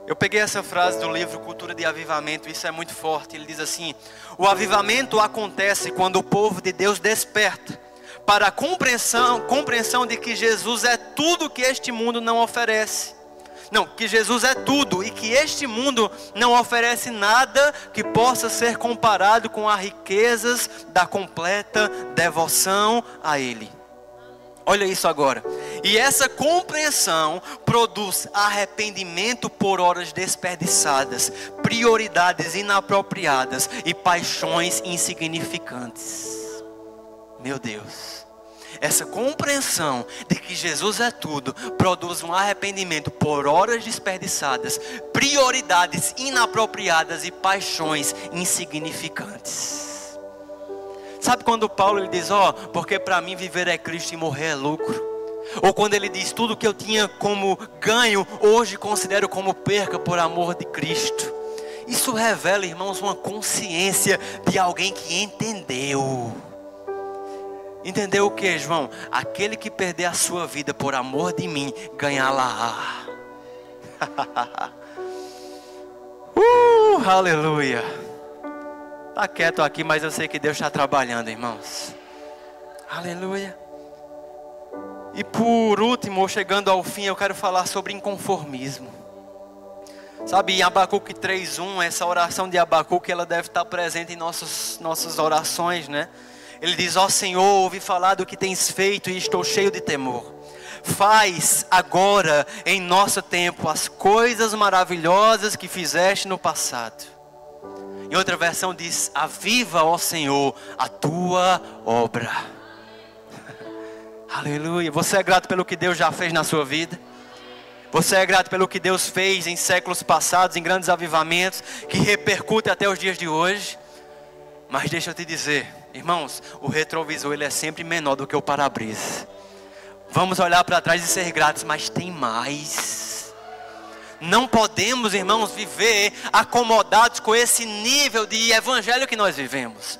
Eu peguei essa frase do livro Cultura de Avivamento, isso é muito forte. Ele diz assim: o avivamento acontece quando o povo de Deus desperta para a compreensão de que Jesus é tudo que este mundo não oferece. Não, que Jesus é tudo e que este mundo não oferece nada que possa ser comparado com as riquezas da completa devoção a Ele. Olha isso agora. E essa compreensão produz arrependimento por horas desperdiçadas, prioridades inapropriadas e paixões insignificantes. Meu Deus. Essa compreensão de que Jesus é tudo produz um arrependimento por horas desperdiçadas, prioridades inapropriadas e paixões insignificantes. Sabe quando Paulo ele diz: porque para mim viver é Cristo e morrer é lucro. Ou quando ele diz: tudo que eu tinha como ganho, hoje considero como perca por amor de Cristo. Isso revela, irmãos, uma consciência de alguém que entendeu. Entendeu o que, João? Aquele que perder a sua vida por amor de mim, ganhá-la. Aleluia. Está quieto aqui, mas eu sei que Deus está trabalhando, irmãos. Aleluia. E por último, chegando ao fim, eu quero falar sobre inconformismo. Sabe, em Abacuque 3:1, essa oração de Abacuque, ela deve estar presente em nossas orações, né? Ele diz: ó Senhor, ouvi falar do que tens feito e estou cheio de temor. Faz agora em nosso tempo as coisas maravilhosas que fizeste no passado. Em outra versão diz: aviva, ó Senhor, a tua obra. Aleluia. Você é grato pelo que Deus já fez na sua vida? Você é grato pelo que Deus fez em séculos passados, em grandes avivamentos, que repercute até os dias de hoje? Mas deixa eu te dizer, irmãos, o retrovisor ele é sempre menor do que o para-brisa. Vamos olhar para trás e ser gratos, mas tem mais. Não podemos, irmãos, viver acomodados com esse nível de evangelho que nós vivemos.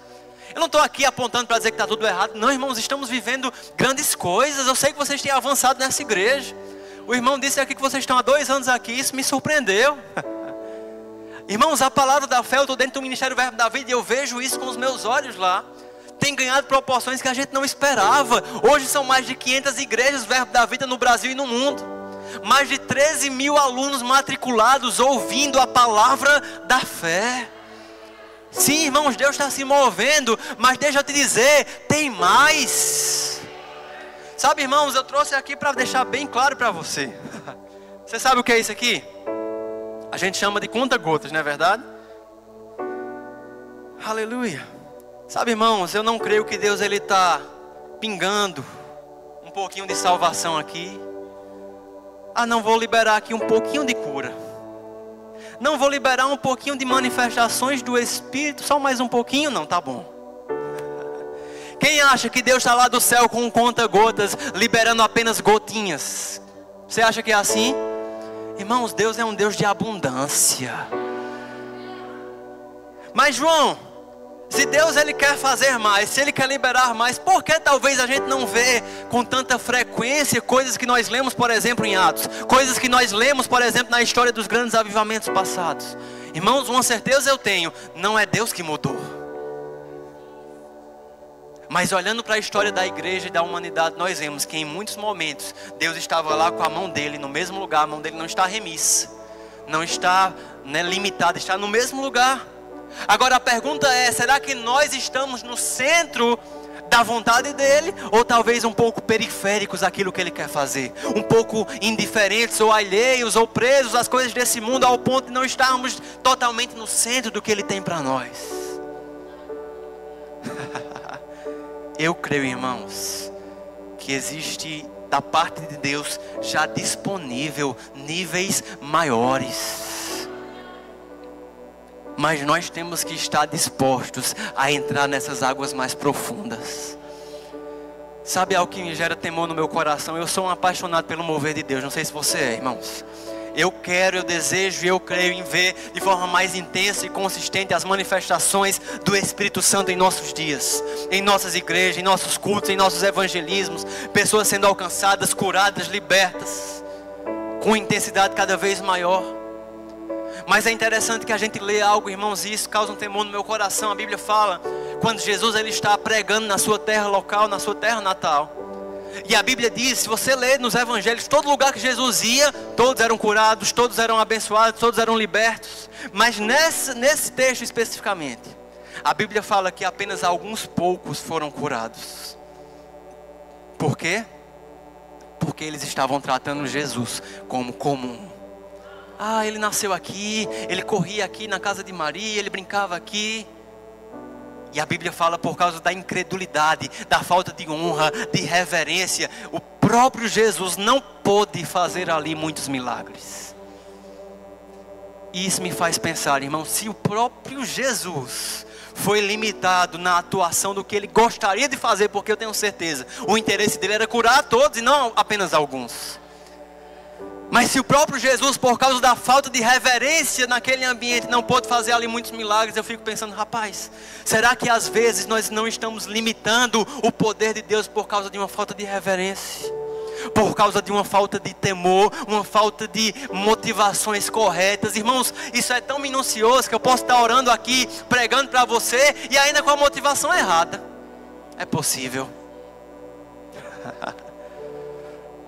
Eu não estou aqui apontando para dizer que está tudo errado. Não, irmãos, estamos vivendo grandes coisas. Eu sei que vocês têm avançado nessa igreja. O irmão disse aqui que vocês estão há 2 anos aqui. Isso me surpreendeu. Irmãos, a palavra da fé, eu estou dentro do Ministério Verbo da Vida e eu vejo isso com os meus olhos lá. Tem ganhado proporções que a gente não esperava. Hoje são mais de 500 igrejas Verbo da Vida no Brasil e no mundo. Mais de 13 mil alunos matriculados ouvindo a palavra da fé. Sim, irmãos, Deus está se movendo, mas deixa eu te dizer, tem mais. Sabe, irmãos, eu trouxe aqui para deixar bem claro para você. Você sabe o que é isso aqui? A gente chama de conta-gotas, não é verdade? Aleluia. Sabe, irmãos, eu não creio que Deus ele está pingando um pouquinho de salvação aqui. Não vou liberar aqui um pouquinho de cura. Não vou liberar um pouquinho de manifestações do Espírito, só mais um pouquinho, não, tá bom. Quem acha que Deus está lá do céu com um conta-gotas, liberando apenas gotinhas? Você acha que é assim? Irmãos, Deus é um Deus de abundância. Mas João, se Deus ele quer fazer mais, se Ele quer liberar mais, por que talvez a gente não vê com tanta frequência coisas que nós lemos, por exemplo, em Atos? Coisas que nós lemos, por exemplo, na história dos grandes avivamentos passados. Irmãos, uma certeza eu tenho, não é Deus que mudou. Mas olhando para a história da igreja e da humanidade, nós vemos que em muitos momentos, Deus estava lá com a mão dele no mesmo lugar. A mão dele não está remissa, não está limitada, está no mesmo lugar. Agora a pergunta é, será que nós estamos no centro da vontade dele? Ou talvez um pouco periféricos àquilo que ele quer fazer? Um pouco indiferentes ou alheios ou presos às coisas desse mundo, ao ponto de não estarmos totalmente no centro do que ele tem para nós? Eu creio, irmãos, que existe da parte de Deus já disponível níveis maiores. Mas nós temos que estar dispostos a entrar nessas águas mais profundas. Sabe algo que me gera temor no meu coração? Eu sou um apaixonado pelo mover de Deus. Não sei se você é, irmãos. Eu quero, eu desejo e eu creio em ver de forma mais intensa e consistente as manifestações do Espírito Santo em nossos dias, em nossas igrejas, em nossos cultos, em nossos evangelismos. Pessoas sendo alcançadas, curadas, libertas, com intensidade cada vez maior. Mas é interessante que a gente lê algo, irmãos, e isso causa um temor no meu coração. A Bíblia fala, quando Jesus ele está pregando na sua terra local, na sua terra natal. E a Bíblia diz, se você ler nos evangelhos, todo lugar que Jesus ia, todos eram curados, todos eram abençoados, todos eram libertos. Mas nesse texto especificamente, a Bíblia fala que apenas alguns poucos foram curados. Por quê? Porque eles estavam tratando Jesus como comum. Ele nasceu aqui, ele corria aqui na casa de Maria, ele brincava aqui. E a Bíblia fala por causa da incredulidade, da falta de honra, de reverência, o próprio Jesus não pôde fazer ali muitos milagres. E isso me faz pensar, irmão, se o próprio Jesus foi limitado na atuação do que ele gostaria de fazer, porque eu tenho certeza, o interesse dele era curar a todos e não apenas alguns. Mas se o próprio Jesus, por causa da falta de reverência naquele ambiente, não pôde fazer ali muitos milagres, eu fico pensando, rapaz, será que às vezes nós não estamos limitando o poder de Deus por causa de uma falta de reverência? Por causa de uma falta de temor, uma falta de motivações corretas? Irmãos, isso é tão minucioso que eu posso estar orando aqui, pregando para você e ainda com a motivação errada. É possível.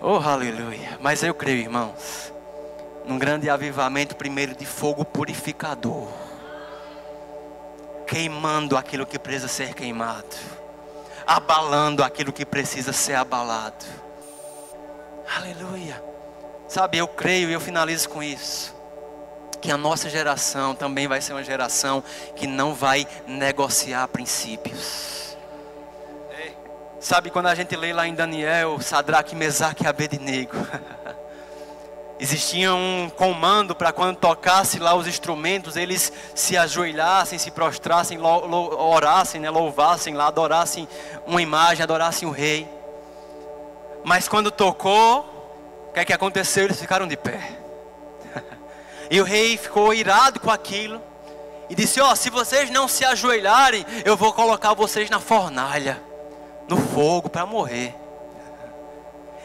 Oh, aleluia. Mas eu creio, irmãos, num grande avivamento, primeiro de fogo purificador, queimando aquilo que precisa ser queimado, abalando aquilo que precisa ser abalado. Aleluia. Sabe, eu creio e eu finalizo com isso, que a nossa geração também vai ser uma geração que não vai negociar princípios. Sabe, quando a gente lê lá em Daniel, Sadraque, Mesaque e Abednego, existia um comando para quando tocasse lá os instrumentos, eles se ajoelhassem, se prostrassem, orassem, louvassem lá, adorassem uma imagem, adorassem o rei. Mas quando tocou, o que é que aconteceu? Eles ficaram de pé. E o rei ficou irado com aquilo e disse, se vocês não se ajoelharem, eu vou colocar vocês na fornalha, no fogo, para morrer.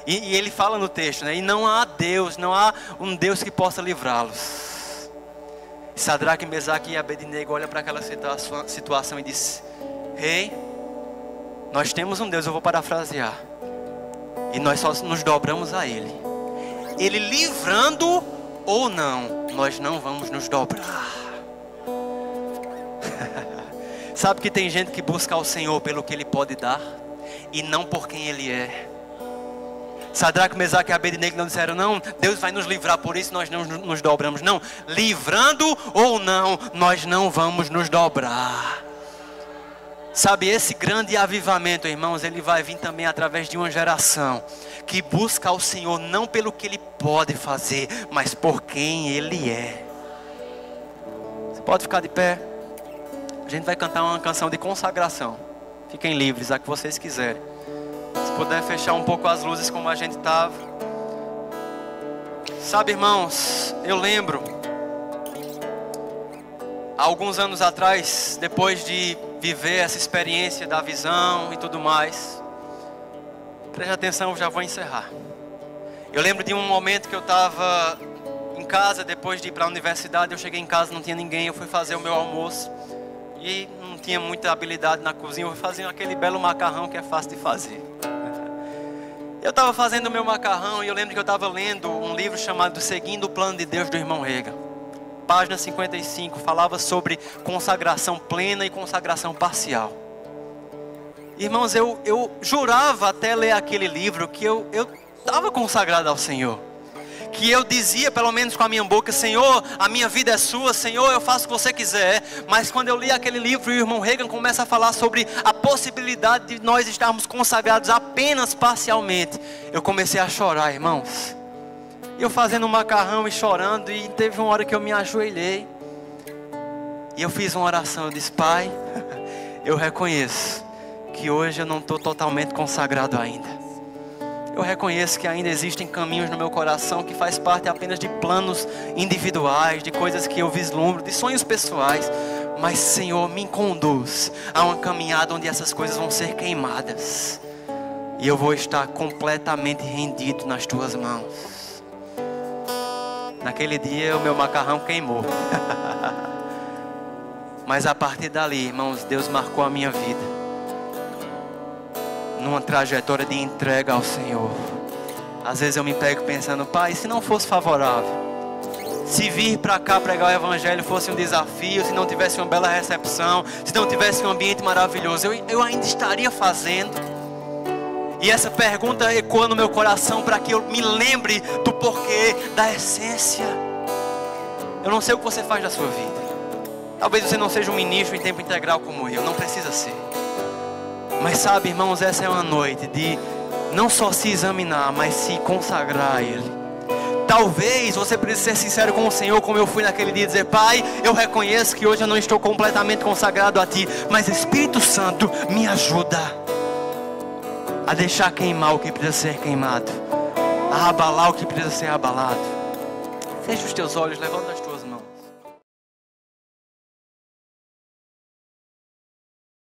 E ele fala no texto, né? E não há Deus, não há um Deus que possa livrá-los. Sadraque, Mesaque e Abednego olham para aquela situação e diz, rei, nós temos um Deus, eu vou parafrasear, e nós só nos dobramos a Ele. Ele livrando ou não, nós não vamos nos dobrar. Sabe que tem gente que busca ao Senhor pelo que Ele pode dar e não por quem Ele é. Sadraque, Mesaque e Abednego não disseram, não, Deus vai nos livrar, por isso nós não nos dobramos. Não, livrando ou não, nós não vamos nos dobrar. Sabe, esse grande avivamento, irmãos, ele vai vir também através de uma geração que busca ao Senhor não pelo que Ele pode fazer, mas por quem Ele é. Você pode ficar de pé. A gente vai cantar uma canção de consagração. Fiquem livres, a que vocês quiserem. Se puder fechar um pouco as luzes como a gente estava. Sabe, irmãos, eu lembro, há alguns anos atrás, depois de viver essa experiência da visão e tudo mais, preste atenção, eu já vou encerrar. Eu lembro de um momento que eu estava em casa, depois de ir para a universidade. Eu cheguei em casa, não tinha ninguém, eu fui fazer o meu almoço e não tinha muita habilidade na cozinha. Eu fazia aquele belo macarrão que é fácil de fazer. Eu estava fazendo o meu macarrão e eu lembro que eu estava lendo um livro chamado Seguindo o Plano de Deus, do irmão Reagan. Página 55, falava sobre consagração plena e consagração parcial. Irmãos, eu jurava até ler aquele livro que eu estava consagrado ao Senhor. Que eu dizia, pelo menos com a minha boca, Senhor, a minha vida é sua, Senhor, eu faço o que você quiser. Mas quando eu li aquele livro e o irmão Reagan começa a falar sobre a possibilidade de nós estarmos consagrados apenas parcialmente, eu comecei a chorar, irmãos. Eu fazendo um macarrão e chorando, e teve uma hora que eu me ajoelhei e eu fiz uma oração. Eu disse, Pai, eu reconheço que hoje eu não estou totalmente consagrado ainda. Eu reconheço que ainda existem caminhos no meu coração que faz parte apenas de planos individuais, de coisas que eu vislumbro, de sonhos pessoais. Mas, Senhor, me conduz a uma caminhada onde essas coisas vão ser queimadas e eu vou estar completamente rendido nas Tuas mãos. Naquele dia o meu macarrão queimou. Mas a partir dali, irmãos, Deus marcou a minha vida numa trajetória de entrega ao Senhor. Às vezes eu me pego pensando, Pai, se não fosse favorável, se vir para cá pregar o Evangelho fosse um desafio, se não tivesse uma bela recepção, se não tivesse um ambiente maravilhoso, eu ainda estaria fazendo. E essa pergunta ecoa no meu coração para que eu me lembre do porquê, da essência. Eu não sei o que você faz da sua vida. Talvez você não seja um ministro em tempo integral como eu, não precisa ser. Mas sabe, irmãos, essa é uma noite de não só se examinar, mas se consagrar a Ele. Talvez você precise ser sincero com o Senhor, como eu fui naquele dia, dizer: Pai, eu reconheço que hoje eu não estou completamente consagrado a Ti, mas Espírito Santo, me ajuda a deixar queimar o que precisa ser queimado, a abalar o que precisa ser abalado. Feche os teus olhos, levanta as tuas